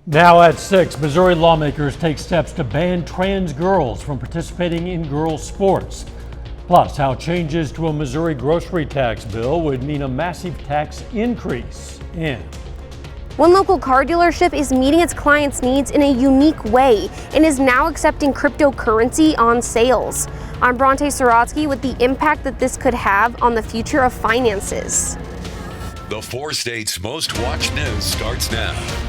Now at 6, Missouri lawmakers take steps to ban trans girls from participating in girls' sports. Plus, how changes to a Missouri grocery tax bill would mean a massive tax increase. And one local car dealership is meeting its clients' needs in a unique way and is now accepting cryptocurrency on sales. I'm Bronte Sorotsky with the impact that this could have on the future of finances. The 4 states' most watched news starts now.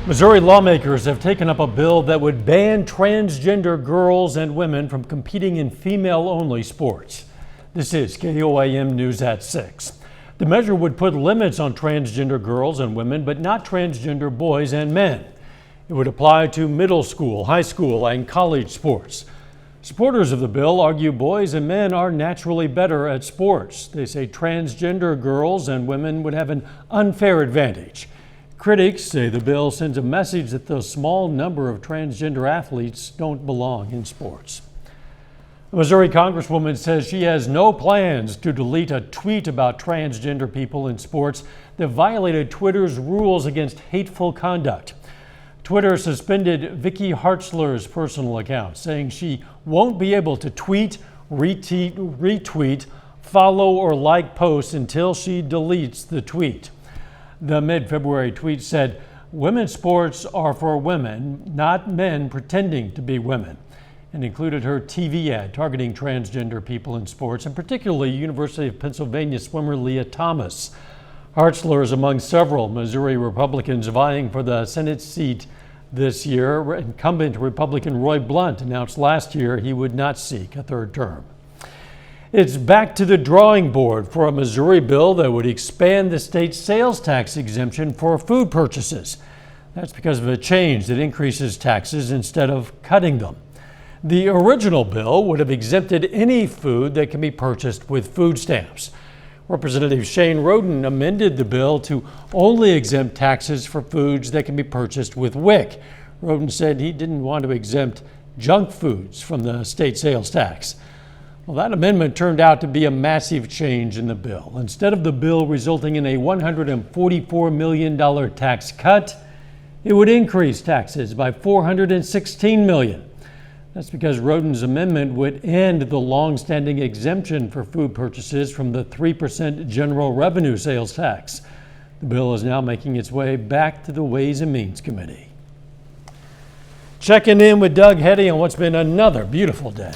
Missouri lawmakers have taken up a bill that would ban transgender girls and women from competing in female-only sports. This is KOAM News at 6. The measure would put limits on transgender girls and women, but not transgender boys and men. It would apply to middle school, high school, and college sports. Supporters of the bill argue boys and men are naturally better at sports. They say transgender girls and women would have an unfair advantage. Critics say the bill sends a message that the small number of transgender athletes don't belong in sports. A Missouri Congresswoman says she has no plans to delete a tweet about transgender people in sports that violated Twitter's rules against hateful conduct. Twitter suspended Vicky Hartzler's personal account, saying she won't be able to tweet, retweet, follow, or like posts until she deletes the tweet. The mid-February tweet said, "Women's sports are for women, not men pretending to be women," and included her TV ad targeting transgender people in sports, and particularly University of Pennsylvania swimmer Leah Thomas. Hartzler is among several Missouri Republicans vying for the Senate seat this year. Incumbent Republican Roy Blunt announced last year he would not seek a third term. It's back to the drawing board for a Missouri bill that would expand the state's sales tax exemption for food purchases. That's because of a change that increases taxes instead of cutting them. The original bill would have exempted any food that can be purchased with food stamps. Representative Shane Roden amended the bill to only exempt taxes for foods that can be purchased with WIC. Roden said he didn't want to exempt junk foods from the state sales tax. Well, that amendment turned out to be a massive change in the bill. Instead of the bill resulting in a $144 million tax cut, it would increase taxes by $416 million. That's because Roden's amendment would end the long-standing exemption for food purchases from the 3% general revenue sales tax. The bill is now making its way back to the Ways and Means Committee. Checking in with Doug Heddy on what's been another beautiful day.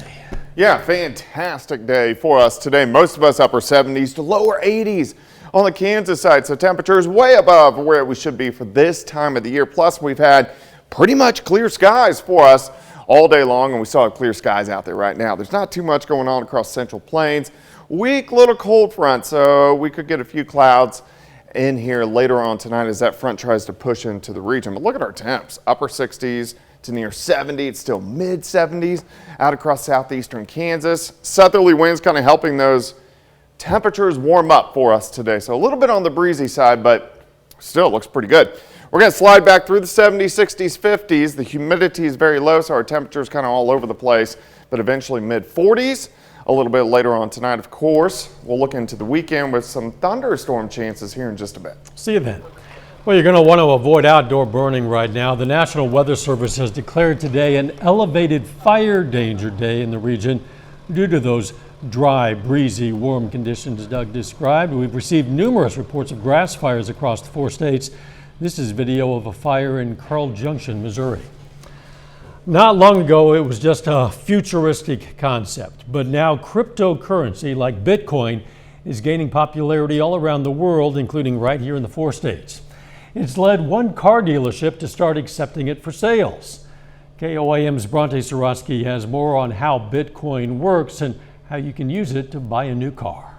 Yeah, fantastic day for us today. Most of us upper 70s to lower 80s on the Kansas side. So temperatures way above where we should be for this time of the year. Plus, we've had pretty much clear skies for us all day long, and we saw clear skies out there right now. There's not too much going on across Central Plains. Weak little cold front, so we could get a few clouds in here later on tonight as that front tries to push into the region. But look at our temps, upper 60s to near 70. It's still mid 70s out across southeastern Kansas. Southerly winds kind of helping those temperatures warm up for us today. So a little bit on the breezy side, but still looks pretty good. We're going to slide back through the 70s, 60s, 50s. The humidity is very low, so our temperatures kind of all over the place, but eventually mid 40s. A little bit later on tonight, of course. We'll look into the weekend with some thunderstorm chances here in just a bit. See you then. Well, you're going to want to avoid outdoor burning right now. The National Weather Service has declared today an elevated fire danger day in the region due to those dry, breezy, warm conditions Doug described. We've received numerous reports of grass fires across the 4 states. This is video of a fire in Carl Junction, Missouri. Not long ago, it was just a futuristic concept, but now cryptocurrency like Bitcoin is gaining popularity all around the world, including right here in the 4 states. It's led one car dealership to start accepting it for sales. KOAM's Bronte Sorotsky has more on how Bitcoin works and how you can use it to buy a new car.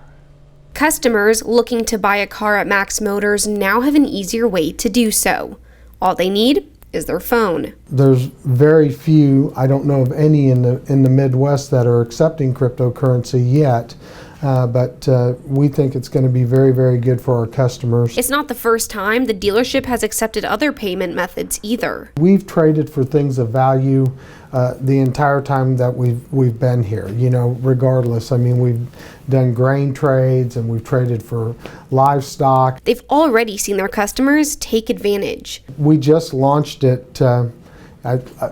Customers looking to buy a car at Max Motors now have an easier way to do so. All they need is their phone. There's very few, I don't know of any in the Midwest that are accepting cryptocurrency yet. but we think it's going to be very, very good for our customers. It's not the first time the dealership has accepted other payment methods either. We've traded for things of value the entire time that we've been here, you know, regardless. I mean, we've done grain trades and we've traded for livestock. They've already seen their customers take advantage. We just launched it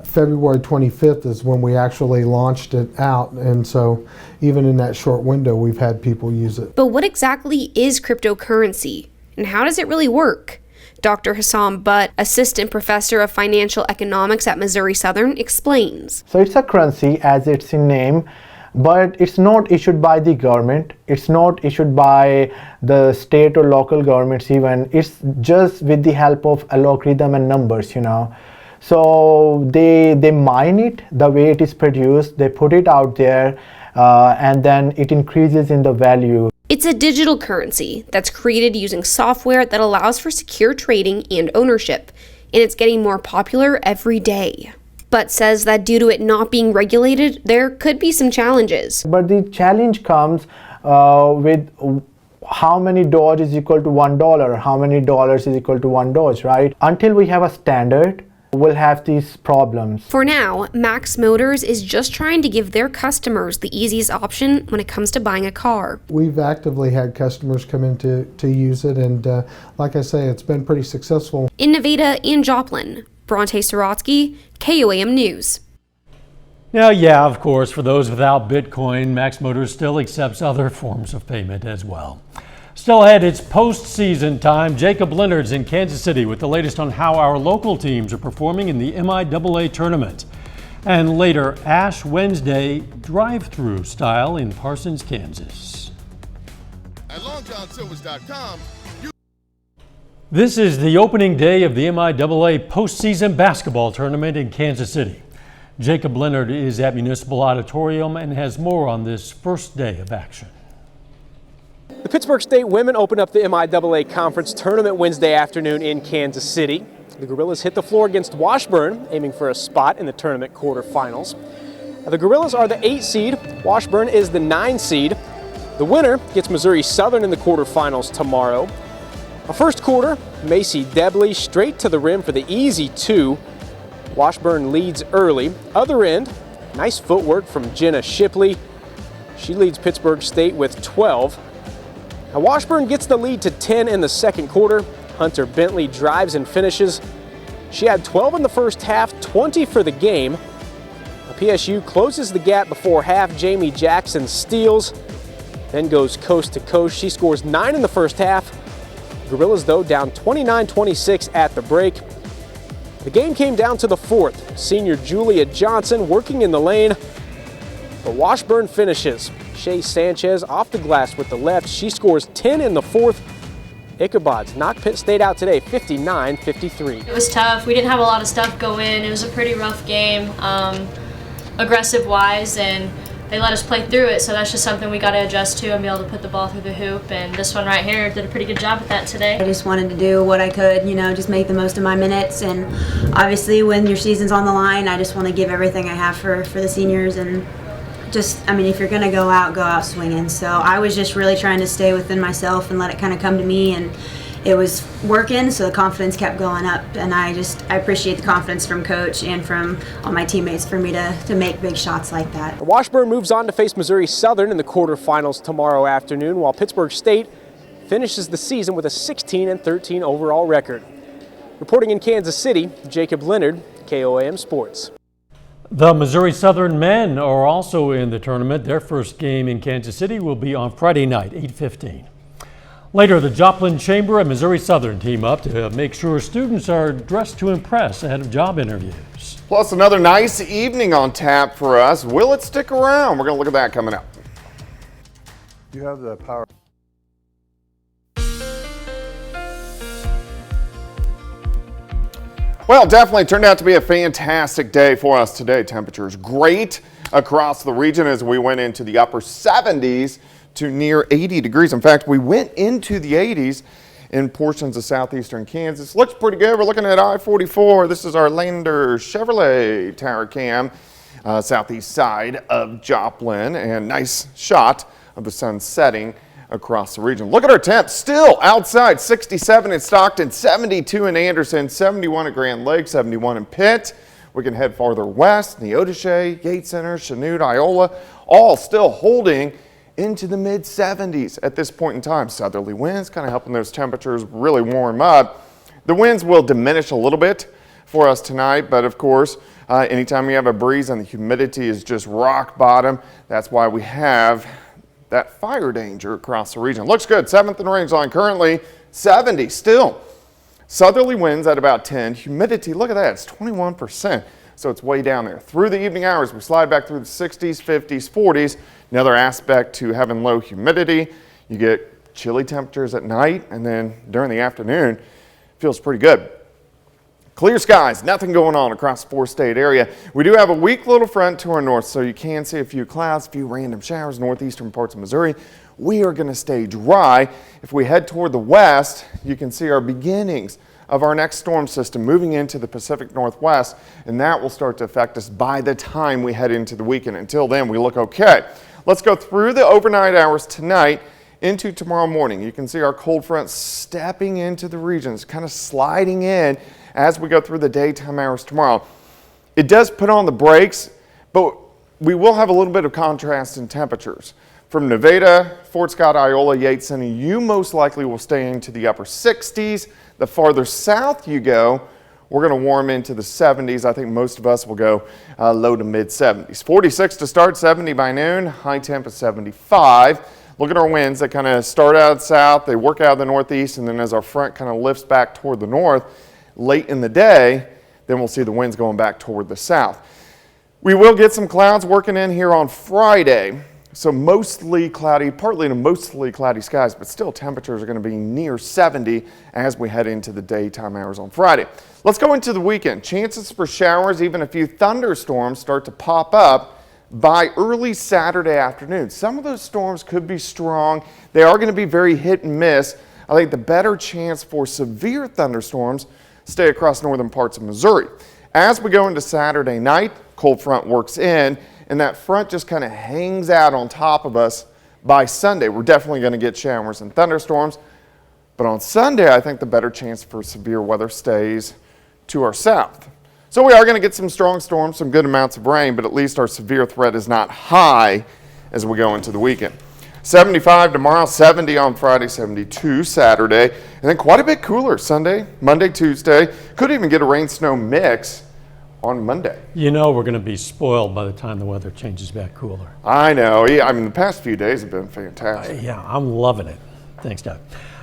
February 25th is when we actually launched it out, and so even in that short window we've had people use it. But what exactly is cryptocurrency and how does it really work? Dr. Hassam Butt, assistant professor of financial economics at Missouri Southern, explains. So it's a currency as it's in name, but it's not issued by the government. It's not issued by the state or local governments even. It's just with the help of algorithm and numbers, you know. So they mine it the way it is produced, they put it out there, and then it increases in the value. It's a digital currency that's created using software that allows for secure trading and ownership, and it's getting more popular every day. Butt says that due to it not being regulated, there could be some challenges. But the challenge comes with how many Doge is equal to $1, how many dollars is equal to $1, right? Until we have a standard, we'll have these problems. For now, Max Motors is just trying to give their customers the easiest option when it comes to buying a car. We've actively had customers come in to use it, and like I say, it's been pretty successful. In Nevada and Joplin, Bronte Sorotsky, KOAM News. Now, yeah, of course, for those without Bitcoin, Max Motors still accepts other forms of payment as well. Still ahead, it's postseason time. Jacob Leonard's in Kansas City with the latest on how our local teams are performing in the MIAA tournament. And later, Ash Wednesday drive-through style in Parsons, Kansas. At longjohnsilvers.com. This is the opening day of the MIAA postseason basketball tournament in Kansas City. Jacob Leonard is at Municipal Auditorium and has more on this first day of action. The Pittsburgh State women opened up the MIAA Conference Tournament Wednesday afternoon in Kansas City. The Gorillas hit the floor against Washburn, aiming for a spot in the tournament quarterfinals. Now, the Gorillas are the 8 seed. Washburn is the 9 seed. The winner gets Missouri Southern in the quarterfinals tomorrow. A first quarter, Macy Debley straight to the rim for the easy 2. Washburn leads early. Other end, nice footwork from Jenna Shipley. She leads Pittsburgh State with 12. Now Washburn gets the lead to 10 in the second quarter. Hunter Bentley drives and finishes. She had 12 in the first half, 20 for the game. Now PSU closes the gap before half. Jamie Jackson steals, then goes coast to coast. She scores 9 in the first half. Gorillas, though, down 29-26 at the break. The game came down to the fourth. Senior Julia Johnson working in the lane. But Washburn finishes. Shea Sanchez off the glass with the left. She scores 10 in the fourth. Ichabod's knocked Pitt State out today, 59-53. It was tough. We didn't have a lot of stuff go in. It was a pretty rough game, aggressive-wise, and they let us play through it, so that's just something we got to adjust to and be able to put the ball through the hoop. And this one right here did a pretty good job at that today. I just wanted to do what I could, you know, just make the most of my minutes. And obviously when your season's on the line, I just want to give everything I have for the seniors. And just, I mean, if you're going to go out swinging. So I was just really trying to stay within myself and let it kind of come to me. And it was working, so the confidence kept going up. And I appreciate the confidence from Coach and from all my teammates for me to make big shots like that. Washburn moves on to face Missouri Southern in the quarterfinals tomorrow afternoon, while Pittsburgh State finishes the season with a 16-13 overall record. Reporting in Kansas City, Jacob Leonard, KOAM Sports. The Missouri Southern men are also in the tournament. Their first game in Kansas City will be on Friday night, 8:15. Later, the Joplin Chamber and Missouri Southern team up to make sure students are dressed to impress ahead of job interviews. Plus another nice evening on tap for us. Will it stick around? We're going to look at that coming up. You have the power. Well, definitely turned out to be a fantastic day for us today. Temperatures great across the region as we went into the upper 70s to near 80 degrees. In fact, we went into the 80s in portions of southeastern Kansas. Looks pretty good. We're looking at I-44. This is our Lander Chevrolet tower cam, southeast side of Joplin, and nice shot of the sun setting across the region. Look at our temps still outside, 67 in Stockton, 72 in Anderson, 71 at Grand Lake, 71 in Pitt. We can head farther west, Neodesha, Yates Center, Chanute, Iola, all still holding into the mid 70s at this point in time. Southerly winds kind of helping those temperatures really warm up. The winds will diminish a little bit for us tonight, but of course, anytime you have a breeze and the humidity is just rock bottom, that's why we have that fire danger across the region. Looks good. 7th and range line currently 70 still. Southerly winds at about 10. Humidity, look at that, it's 21%. So it's way down there. Through the evening hours, we slide back through the 60s, 50s, 40s. Another aspect to having low humidity, you get chilly temperatures at night, and then during the afternoon, feels pretty good. Clear skies, nothing going on across the 4-state area. We do have a weak little front to our north, so you can see a few clouds, a few random showers, northeastern parts of Missouri. We are going to stay dry. If we head toward the west, you can see our beginnings of our next storm system moving into the Pacific Northwest, and that will start to affect us by the time we head into the weekend. Until then, we look okay. Let's go through the overnight hours tonight into tomorrow morning. You can see our cold front stepping into the regions, kind of sliding in as we go through the daytime hours tomorrow. It does put on the brakes, but we will have a little bit of contrast in temperatures. From Nevada, Fort Scott, Iola, Yates Center, you most likely will stay into the upper 60s. The farther south you go, we're going to warm into the 70s. I think most of us will go low to mid 70s. 46 to start, 70 by noon, high temp is 75. Look at our winds. They kind of start out south, they work out of the northeast, and then as our front kind of lifts back toward the north, late in the day, then we'll see the winds going back toward the south. We will get some clouds working in here on Friday. So mostly cloudy, partly to mostly cloudy skies, but still temperatures are going to be near 70 as we head into the daytime hours on Friday. Let's go into the weekend. Chances for showers, even a few thunderstorms start to pop up by early Saturday afternoon. Some of those storms could be strong. They are going to be very hit and miss. I think the better chance for severe thunderstorms stay across northern parts of Missouri. As we go into Saturday night, cold front works in, and that front just kind of hangs out on top of us by Sunday. We're definitely going to get showers and thunderstorms, but on Sunday, I think the better chance for severe weather stays to our south. So we are going to get some strong storms, some good amounts of rain, but at least our severe threat is not high as we go into the weekend. 75 tomorrow, 70 on Friday, 72 Saturday, and then quite a bit cooler Sunday, Monday, Tuesday. Could even get a rain-snow mix on Monday. You know we're going to be spoiled by the time the weather changes back cooler. I know. Yeah, I mean, the past few days have been fantastic. Yeah, I'm loving it. Thanks, Doug.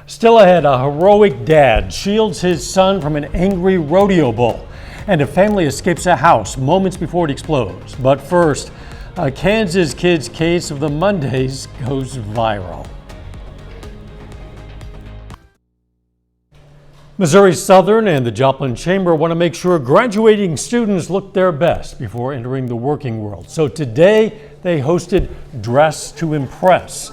Still ahead, a heroic dad shields his son from an angry rodeo bull, and a family escapes a house moments before it explodes. But first, a Kansas kid's case of the Mondays goes viral. Missouri Southern and the Joplin Chamber want to make sure graduating students look their best before entering the working world. So today they hosted Dress to Impress.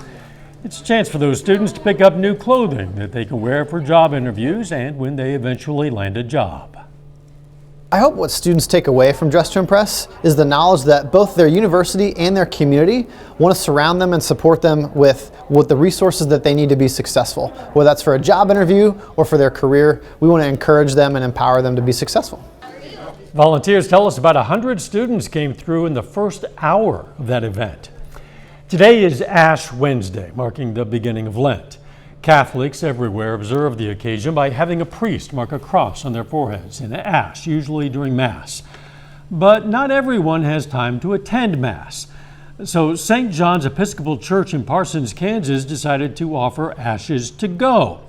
It's a chance for those students to pick up new clothing that they can wear for job interviews and when they eventually land a job. I hope what students take away from Dress to Impress is the knowledge that both their university and their community want to surround them and support them with the resources that they need to be successful. Whether that's for a job interview or for their career, we want to encourage them and empower them to be successful. Volunteers tell us about 100 students came through in the first hour of that event. Today is Ash Wednesday, marking the beginning of Lent. Catholics everywhere observe the occasion by having a priest mark a cross on their foreheads in ash, usually during Mass. But not everyone has time to attend Mass. So St. John's Episcopal Church in Parsons, Kansas decided to offer ashes to go.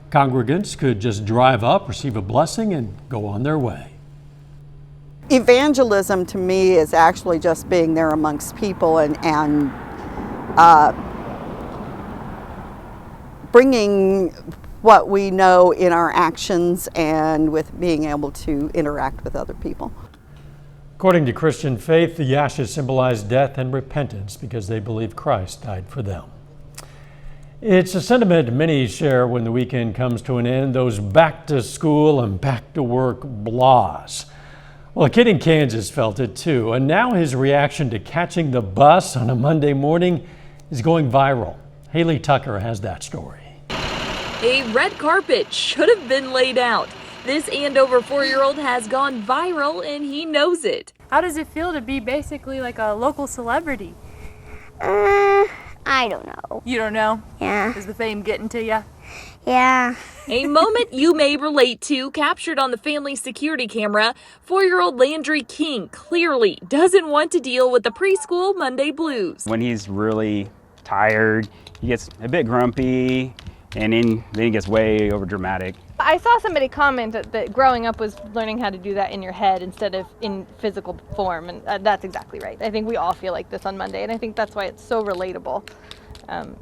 Congregants could just drive up, receive a blessing, and go on their way. Evangelism to me is actually just being there amongst people and bringing what we know in our actions and with being able to interact with other people. According to Christian faith, the ashes symbolize death and repentance because they believe Christ died for them. It's a sentiment many share when the weekend comes to an end, those back to school and back to work blahs. Well, a kid in Kansas felt it too, and now his reaction to catching the bus on a Monday morning is going viral. Haley Tucker has that story. A red carpet should have been laid out. This Andover 4-year-old has gone viral and he knows it. How does it feel to be basically like a local celebrity? I don't know. You don't know? Yeah. Is the fame getting to you? Yeah. A moment you may relate to, captured on the family security camera. 4-year-old Landry King clearly doesn't want to deal with the preschool Monday blues. When he's really tired, he gets a bit grumpy, and then he gets way over dramatic. I saw somebody comment that growing up was learning how to do that in your head instead of in physical form, and that's exactly right. I think we all feel like this on Monday, and I think that's why it's so relatable,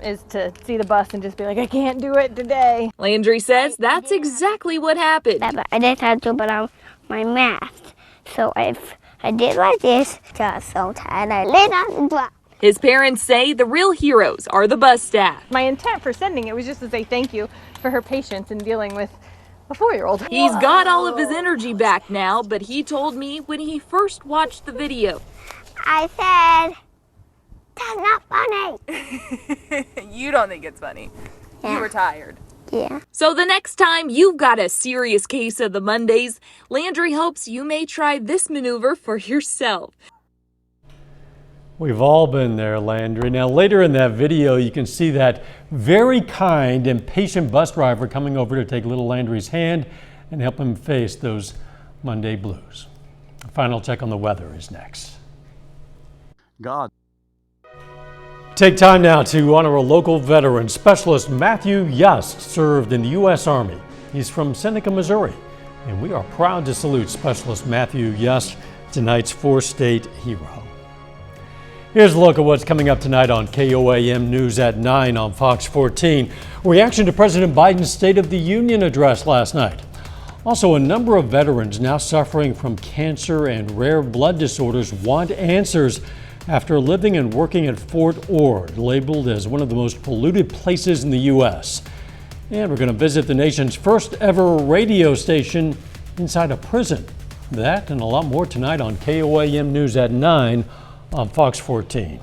is to see the bus and just be like, I can't do it today. Landry says that's exactly what happened. I didn't have to put on my mask. So if I did like this, just so tired, I laid on the block. His parents say the real heroes are the bus staff. My intent for sending it was just to say thank you for her patience in dealing with a 4-year-old. He's got all of his energy back now, but he told me when he first watched the video. I said, that's not funny. You don't think it's funny. Yeah. You were tired. Yeah. So the next time you've got a serious case of the Mondays, Landry hopes you may try this maneuver for yourself. We've all been there, Landry. Now, later in that video, you can see that very kind and patient bus driver coming over to take little Landry's hand and help him face those Monday blues. A final check on the weather is next. God. Take time now to honor a local veteran. Specialist Matthew Yost served in the U.S. Army. He's from Seneca, Missouri, and we are proud to salute Specialist Matthew Yost, tonight's four-state hero. Here's a look at what's coming up tonight on KOAM News at 9 on Fox 14. Reaction to President Biden's State of the Union address last night. Also, a number of veterans now suffering from cancer and rare blood disorders want answers after living and working at Fort Ord, labeled as one of the most polluted places in the U.S. And we're going to visit the nation's first ever radio station inside a prison. That and a lot more tonight on KOAM News at 9 on Fox 14.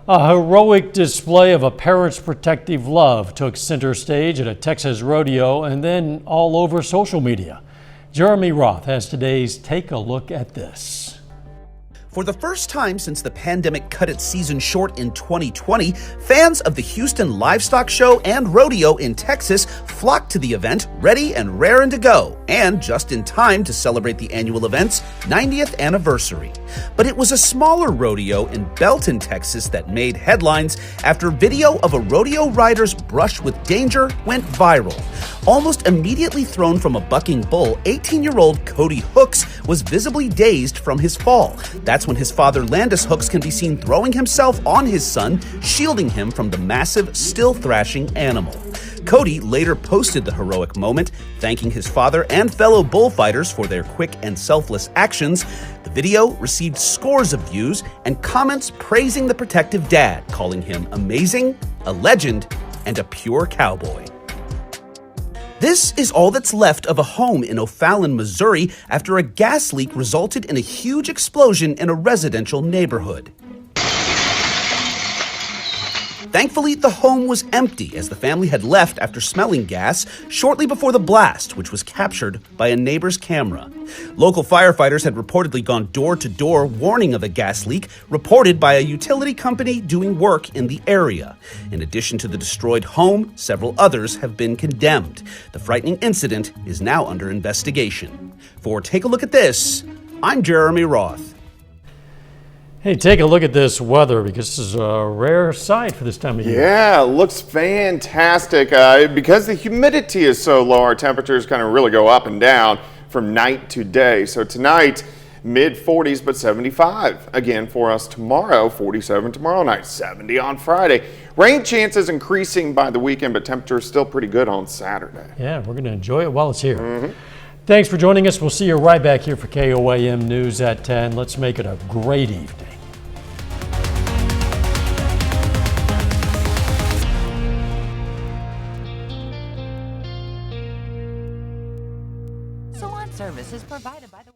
A heroic display of a parent's protective love took center stage at a Texas rodeo and then all over social media. Jeremy Roth has today's Take a Look at This. For the first time since the pandemic cut its season short in 2020, fans of the Houston Livestock Show and Rodeo in Texas flocked to the event ready and raring to go, and just in time to celebrate the annual event's 90th anniversary. But it was a smaller rodeo in Belton, Texas that made headlines after video of a rodeo rider's brush with danger went viral. Almost immediately thrown from a bucking bull, 18-year-old Cody Hooks was visibly dazed from his fall. That's when his father Landis Hooks can be seen throwing himself on his son, shielding him from the massive, still thrashing animal. Cody later posted the heroic moment, thanking his father and fellow bullfighters for their quick and selfless actions. The video received scores of views and comments praising the protective dad, calling him amazing, a legend, and a pure cowboy. This is all that's left of a home in O'Fallon, Missouri, after a gas leak resulted in a huge explosion in a residential neighborhood. Thankfully, the home was empty as the family had left after smelling gas shortly before the blast, which was captured by a neighbor's camera. Local firefighters had reportedly gone door to door warning of a gas leak reported by a utility company doing work in the area. In addition to the destroyed home, several others have been condemned. The frightening incident is now under investigation. For Take a Look at This, I'm Jeremy Roth. Hey, take a look at this weather because this is a rare sight for this time of year. Yeah, it looks fantastic. Because the humidity is so low, our temperatures kind of really go up and down from night to day. So tonight, mid 40s, but 75 again for us tomorrow. 47 tomorrow night, 70 on Friday. Rain chances increasing by the weekend, but temperatures still pretty good on Saturday. Yeah, we're going to enjoy it while it's here. Thanks for joining us. We'll see you right back here for KOAM News at 10. Let's make it a great evening. Salon service is provided by the